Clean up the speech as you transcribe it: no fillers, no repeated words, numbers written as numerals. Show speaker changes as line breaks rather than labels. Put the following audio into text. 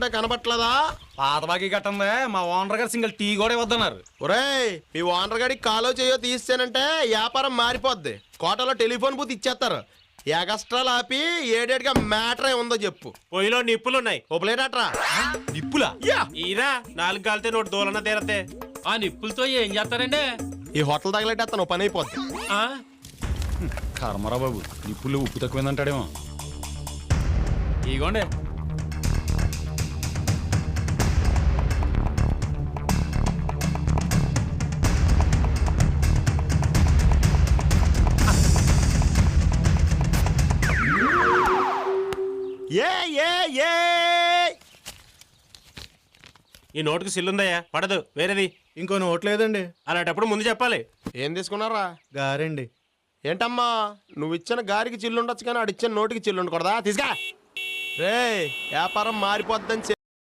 కడుతుంటే కనబట్లేదా?
పాత బాకీ కట్టందే మా ఓనర్ గారు సింగిల్ టీ కూడా ఇవ్వద్దన్నారు.
ఒరేయ్, మీ ఓనర్ గడికి కాలో చేయో తీస్తానంటే వ్యాపారం మారిపోద్ది. కోటలో టెలిఫోన్ బూత్ ఇచ్చేస్తారు. ఎగస్ట్రాలు ఆపి ఏడేటిగా మ్యాటర్ ఉందో చెప్పు.
పొయ్యిలో నిప్పులున్నాయి.
ఒప్పులేటట్రా
నిప్పులా?
ఈరా 4 కాలితే నోటి దూలన తీరతే.
ఆ నిప్పులతో ఏం చేస్తారండి?
ఈ హోటల్ తగలేటేస్తాను, పని అయిపోద్ది.
కర్మరా బాబు, నిప్పులు ఉప్పు తక్కువైందంటాడేమో. ఇగోండి.
ఈ నోటుకు సిల్లుందయ్యా, పడదు. వేరేది
ఇంకో నోట్ లేదండి.
అలాంటప్పుడు ముందు చెప్పాలి.
ఏం తీసుకున్నారా?
గారండి.
ఏంటమ్మా, నువ్వు ఇచ్చిన గారికి చిల్లు ఉండొచ్చు కానీ ఆడిచ్చిన నోటికి చిల్లు ఉండకూడదా? తీసుకా రే, వ్యాపారం మారిపోద్దని